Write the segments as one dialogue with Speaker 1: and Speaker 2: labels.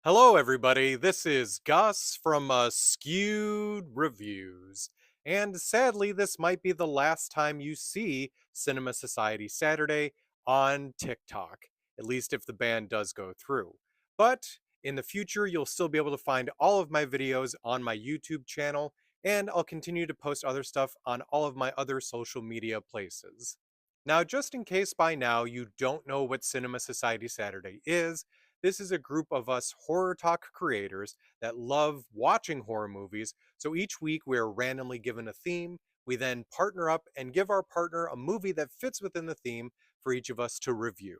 Speaker 1: Hello, everybody. This is Gus from Askewed Reviews. And sadly, this might be the last time you see Cinema Society Saturday on TikTok, at least if the ban does go through. But in the future, you'll still be able to find all of my videos on my YouTube channel, and I'll continue to post other stuff on all of my other social media places. Now, just in case by now you don't know what Cinema Society Saturday is, this is a group of us horror talk creators that love watching horror movies, so each week we are randomly given a theme. We then partner up and give our partner a movie that fits within the theme for each of us to review.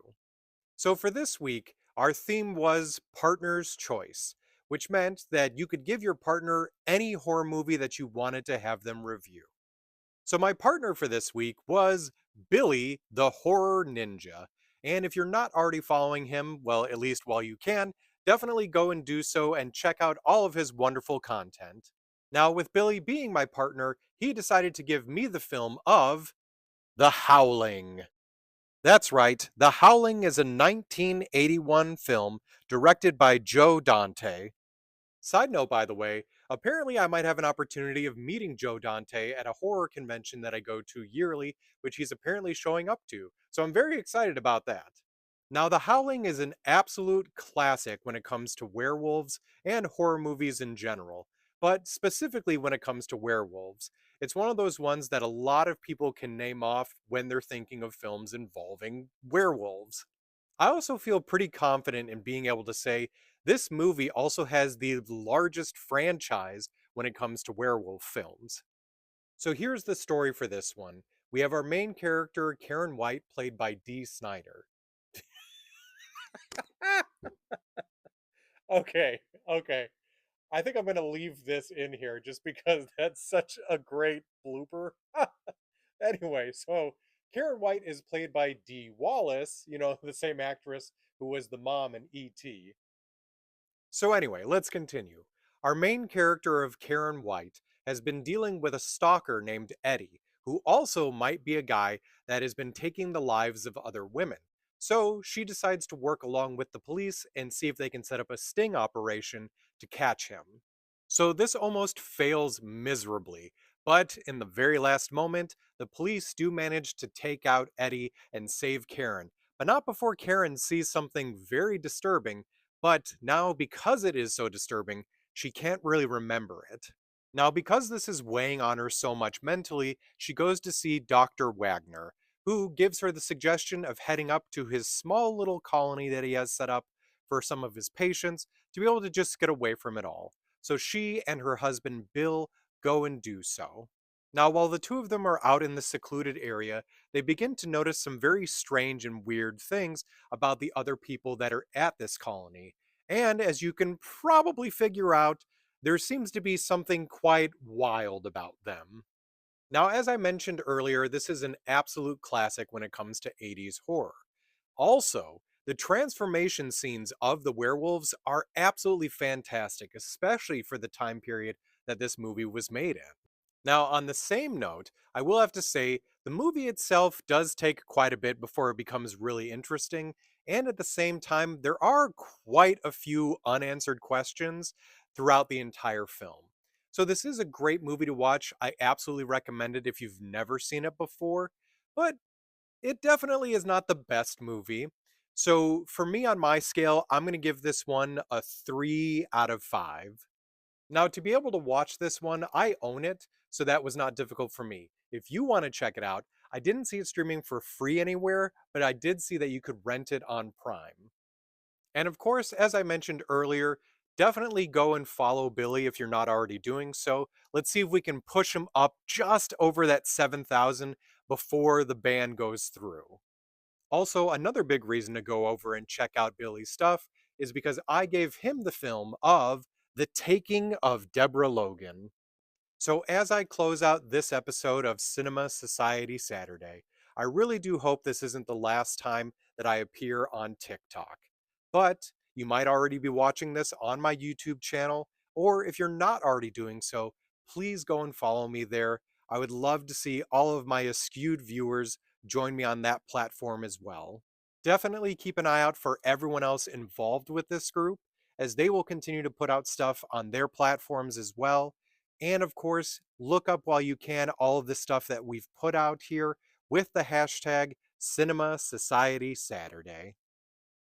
Speaker 1: So for this week, our theme was Partner's Choice, which meant that you could give your partner any horror movie that you wanted to have them review. So my partner for this week was Billy the Horror Ninja. And if you're not already following him, well, at least while you can, definitely go and do so and check out all of his wonderful content. Now, with Billy being my partner, he decided to give me the film of The Howling. That's right, The Howling is a 1981 film directed by Joe Dante. Side note, by the way, apparently I might have an opportunity of meeting Joe Dante at a horror convention that I go to yearly, which he's apparently showing up to. So I'm very excited about that. Now, The Howling is an absolute classic when it comes to werewolves and horror movies in general, but specifically when it comes to werewolves. It's one of those ones that a lot of people can name off when they're thinking of films involving werewolves. I also feel pretty confident in being able to say this movie also has the largest franchise when it comes to werewolf films. So here's the story for this one. We have our main character, Karen White, played by Dee Snider. Okay, okay. I think I'm going to leave this in here just because that's such a great blooper. Anyway, so Karen White is played by Dee Wallace, the same actress who was the mom in E.T. So, anyway, let's continue. Our main character of Karen White has been dealing with a stalker named Eddie, who also might be a guy that has been taking the lives of other women. So, she decides to work along with the police and see if they can set up a sting operation to catch him. So, this almost fails miserably, but in the very last moment, the police do manage to take out Eddie and save Karen, but not before Karen sees something very disturbing, but now, because it is so disturbing, she can't really remember it. Now, because this is weighing on her so much mentally, she goes to see Dr. Wagner, who gives her the suggestion of heading up to his small little colony that he has set up for some of his patients to be able to just get away from it all. So she and her husband Bill go and do so. Now, while the two of them are out in the secluded area, they begin to notice some very strange and weird things about the other people that are at this colony. And as you can probably figure out, there seems to be something quite wild about them. Now, as I mentioned earlier, this is an absolute classic when it comes to 80s horror. Also, the transformation scenes of the werewolves are absolutely fantastic, especially for the time period that this movie was made in. Now, on the same note, I will have to say the movie itself does take quite a bit before it becomes really interesting, and at the same time, there are quite a few unanswered questions throughout the entire film. So, this is a great movie to watch. I absolutely recommend it if you've never seen it before, but it definitely is not the best movie. So, for me on my scale, I'm going to give this one a 3 out of 5. Now, to be able to watch this one, I own it, so that was not difficult for me. If you want to check it out, I didn't see it streaming for free anywhere, but I did see that you could rent it on Prime. And of course, as I mentioned earlier, definitely go and follow Billy if you're not already doing so. Let's see if we can push him up just over that 7,000 before the ban goes through. Also, another big reason to go over and check out Billy's stuff is because I gave him the film of The Taking of Deborah Logan. So, as I close out this episode of Cinema Society Saturday, I really do hope this isn't the last time that I appear on TikTok. But you might already be watching this on my YouTube channel, or if you're not already doing so, please go and follow me there. I would love to see all of my Askewed viewers join me on that platform as well. Definitely keep an eye out for everyone else involved with this group, as they will continue to put out stuff on their platforms as well. And of course, look up while you can all of the stuff that we've put out here with the hashtag Cinema Society Saturday.